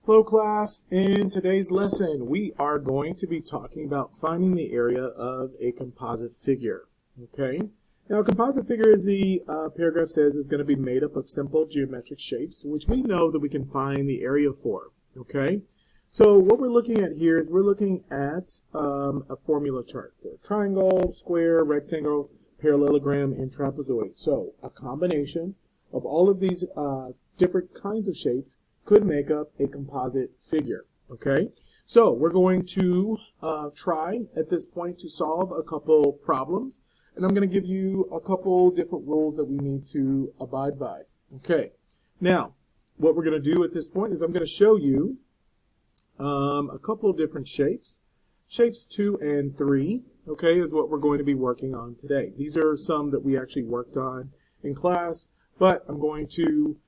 Hello class, in today's lesson we are going to be talking about finding the area of a composite figure. Okay, now a composite figure, as the paragraph says, is going to be made up of simple geometric shapes which we know that we can find the area for. Okay, so what we're looking at here is we're looking at a formula chart for triangle, square, rectangle, parallelogram, and trapezoid. So a combination of all of these different kinds of shapes could make up a composite figure. Okay, so we're going to try at this point to solve a couple problems, and I'm going to give you a couple different rules that we need to abide by. Okay, now what we're going to do at this point is I'm going to show you a couple different shapes. Shapes 2 and 3, okay, is what we're going to be working on today. These are some that we actually worked on in class, but I'm going to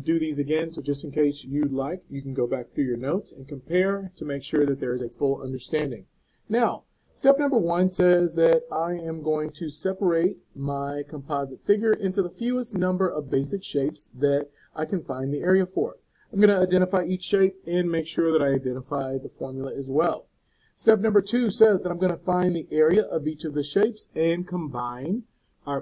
do these again, so just in case you'd like, you can go back through your notes and compare to make sure that there is a full understanding. Now, step number 1 says that I am going to separate my composite figure into the fewest number of basic shapes that I can find the area for. I'm going to identify each shape and make sure that I identify the formula as well. Step number 2 says that I'm going to find the area of each of the shapes and combine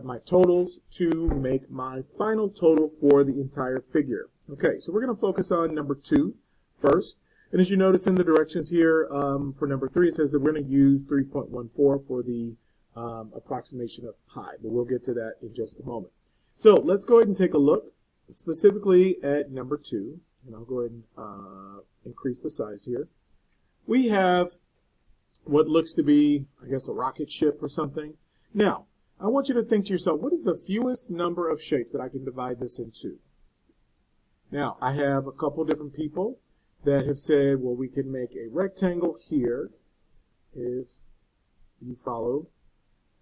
my totals to make my final total for the entire figure. Okay, so we're going to focus on number 2 first. And as you notice in the directions here for number 3, it says that we're going to use 3.14 for the approximation of pi, but we'll get to that in just a moment. So let's go ahead and take a look specifically at number 2, and I'll go ahead and increase the size here. We have what looks to be, I guess, a rocket ship or something. Now, I want you to think to yourself, what is the fewest number of shapes that I can divide this into? Now, I have a couple different people that have said, well, we can make a rectangle here. If you follow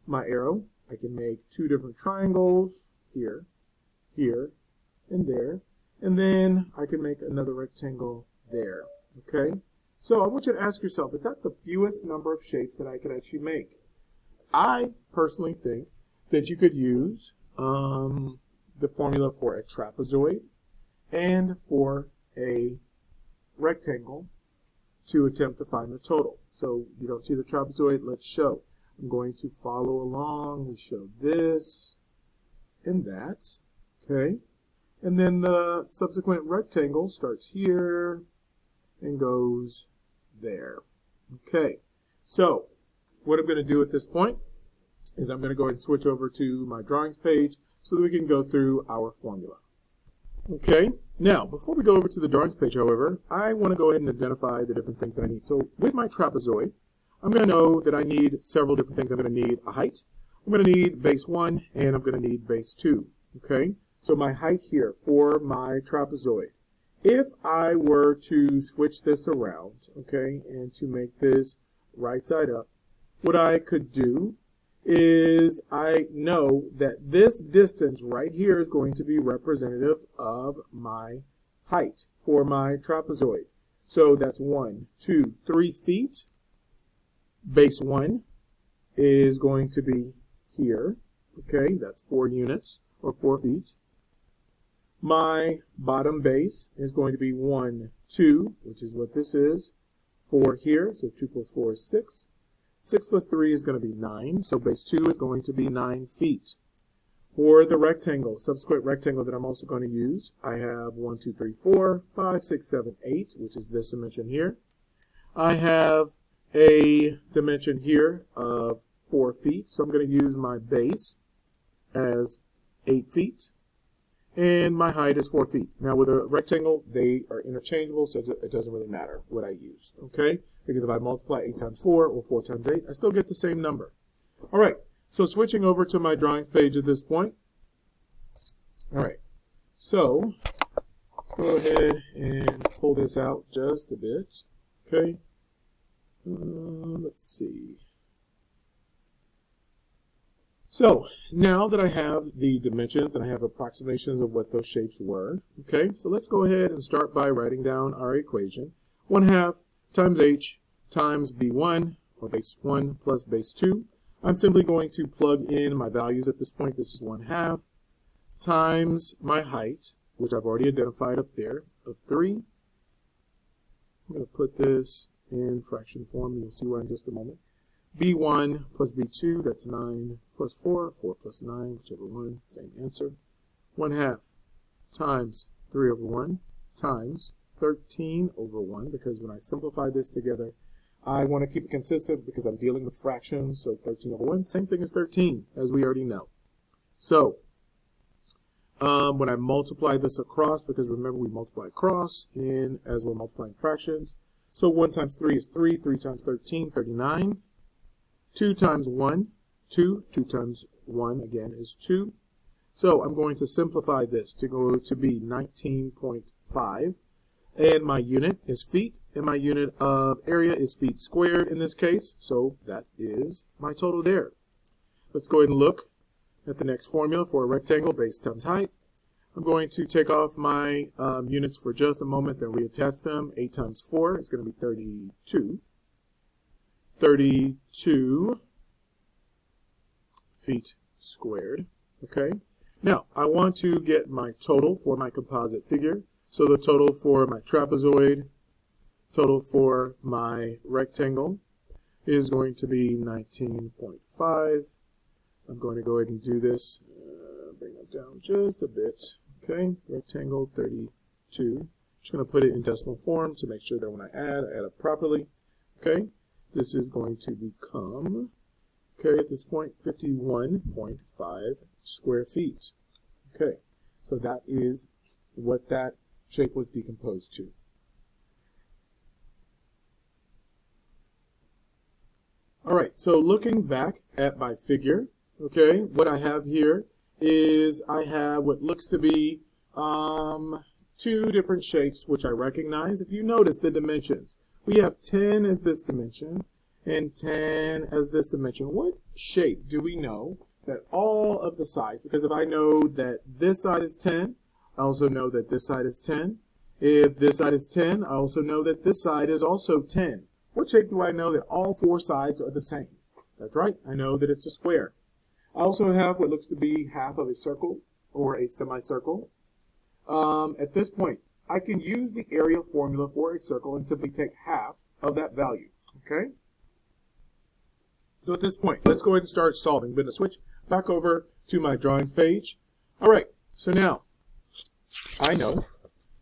my arrow, I can make 2 different triangles here, here, and there. And then I can make another rectangle there. Okay? So I want you to ask yourself, is that the fewest number of shapes that I could actually make? I personally think that you could use the formula for a trapezoid and for a rectangle to attempt to find the total. So you don't see the trapezoid, let's show. I'm going to follow along. We show this and that. Okay. And then the subsequent rectangle starts here and goes there. Okay. So what I'm going to do at this point is I'm going to go ahead and switch over to my drawings page so that we can go through our formula. Okay, now before we go over to the drawings page, however, I want to go ahead and identify the different things that I need. So with my trapezoid, I'm going to know that I need several different things. I'm going to need a height, I'm going to need base 1, and I'm going to need base 2. Okay, so my height here for my trapezoid. If I were to switch this around, okay, and to make this right side up, what I could do is I know that this distance right here is going to be representative of my height for my trapezoid. So that's 1, 2, 3 feet. Base 1 is going to be here. Okay, that's 4 units or 4 feet. My bottom base is going to be 1, 2, which is what this is. 4 here, so 2 plus 4 is 6. 6 plus 3 is going to be 9, so base 2 is going to be 9 feet. For the rectangle, subsequent rectangle that I'm also going to use, I have 1, 2, 3, 4, 5, 6, 7, 8, which is this dimension here. I have a dimension here of 4 feet, so I'm going to use my base as 8 feet. And my height is 4 feet. Now with a rectangle, they are interchangeable, so it doesn't really matter what I use, okay? Because if I multiply 8 times 4 or 4 times 8, I still get the same number. All right, so switching over to my drawings page at this point. All right, so let's go ahead and pull this out just a bit, okay? Let's see. So now that I have the dimensions and I have approximations of what those shapes were, okay, so let's go ahead and start by writing down our equation. 1/2 times h times b1, or base 1 plus base 2. I'm simply going to plug in my values at this point. This is 1/2 times my height, which I've already identified up there, of 3, I'm going to put this in fraction form. You'll see why in just a moment. B1 plus B2, that's 9 plus 4, 4 plus 9, whichever one, same answer. 1/2 times 3 over 1 times 13 over 1, because when I simplify this together, I want to keep it consistent because I'm dealing with fractions, so 13 over 1, same thing as 13, as we already know. So, when I multiply this across, because remember we multiply across as we're multiplying fractions, so 1 times 3 is 3, 3 times 13, 39. 2 times 1, 2. 2 times 1, again, is 2. So I'm going to simplify this to go to be 19.5. And my unit is feet, and my unit of area is feet squared in this case. So that is my total there. Let's go ahead and look at the next formula for a rectangle, base times height. I'm going to take off my units for just a moment, then reattach them. 8 times 4 is going to be 32. 32 feet squared. Okay. Now, I want to get my total for my composite figure. So the total for my trapezoid, total for my rectangle is going to be 19.5. I'm going to go ahead and do this. Bring it down just a bit. Okay. Rectangle 32. Just going to put it in decimal form to make sure that when I add up properly. Okay. This is going to become, okay, at this point, 51.5 square feet. Okay, so that is what that shape was decomposed to. All right, so looking back at my figure, okay, what I have here is I have what looks to be 2 different shapes, which I recognize. If you notice the dimensions, we have 10 as this dimension and 10 as this dimension. What shape do we know that all of the sides, because if I know that this side is 10, I also know that this side is 10. If this side is 10, I also know that this side is also 10. What shape do I know that all 4 sides are the same? That's right, I know that it's a square. I also have what looks to be half of a circle or a semicircle. At this point, I can use the area formula for a circle and simply take half of that value, okay? So at this point, let's go ahead and start solving. I'm going to switch back over to my drawings page. All right, so now I know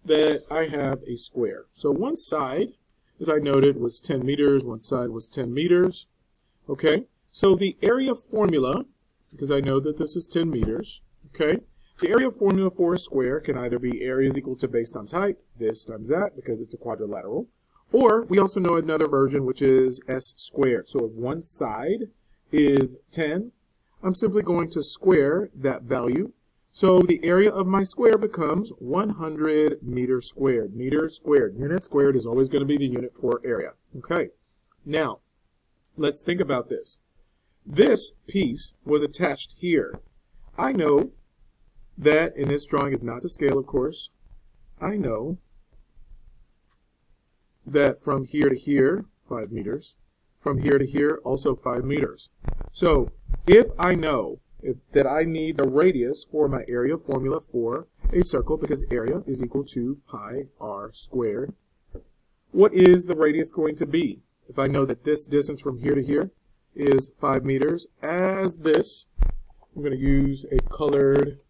that I have a square. So one side, as I noted, was 10 meters. One side was 10 meters, okay? So the area formula, because I know that this is 10 meters, okay? The area formula for a square can either be area is equal to base times height, this times that, because it's a quadrilateral, or we also know another version, which is s squared. So if one side is 10, I'm simply going to square that value. So the area of my square becomes 100 meters squared. Meters squared. Unit squared is always going to be the unit for area. Okay. Now, let's think about this. This piece was attached here. I know that, and this drawing is not to scale, of course, I know that from here to here, 5 meters, from here to here, also 5 meters. So if I know that I need the radius for my area formula for a circle, because area is equal to pi r squared, what is the radius going to be? If I know that this distance from here to here is 5 meters, as this, I'm going to use a colored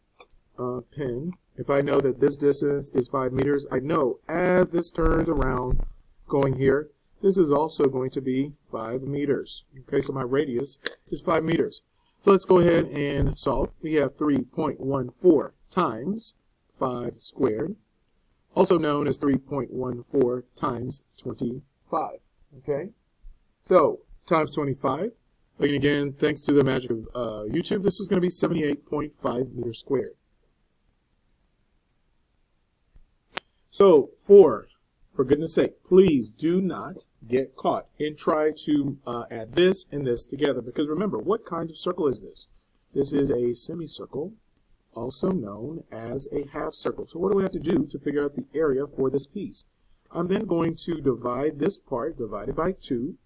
pen. If I know that this distance is 5 meters, I know as this turns around going here, this is also going to be 5 meters. Okay, so my radius is 5 meters. So let's go ahead and solve. We have 3.14 times 5 squared, also known as 3.14 times 25. Okay, so times 25. And again, thanks to the magic of YouTube, this is going to be 78.5 meters squared. So for goodness sake, please do not get caught and try to add this and this together. Because remember, what kind of circle is this? This is a semicircle, also known as a half circle. So what do we have to do to figure out the area for this piece? I'm then going to divide this part, divided by 2,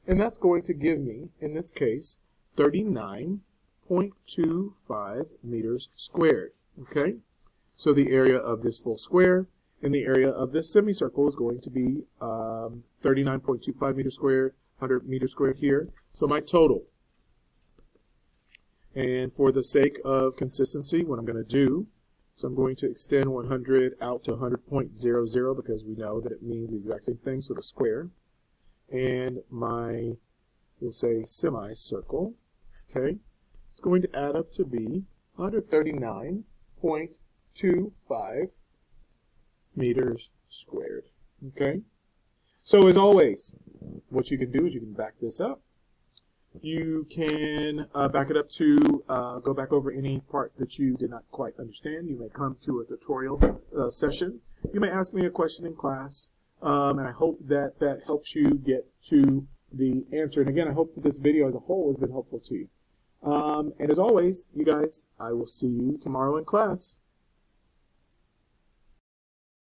and that's going to give me, in this case, 39.25 meters squared. Okay? So the area of this full square and the area of this semicircle is going to be 39.25 meters squared, 100 meters squared here. So my total. And for the sake of consistency, what I'm going to do is I'm going to extend 100 out to 100.00 because we know that it means the exact same thing, so the square. And my, we'll say semicircle, okay, it's going to add up to be 139.25 meters squared, okay? So as always, what you can do is you can back this up. You can back it up to go back over any part that you did not quite understand. You may come to a tutorial session. You may ask me a question in class, and I hope that that helps you get to the answer. And again, I hope that this video as a whole has been helpful to you. And as always, you guys, I will see you tomorrow in class.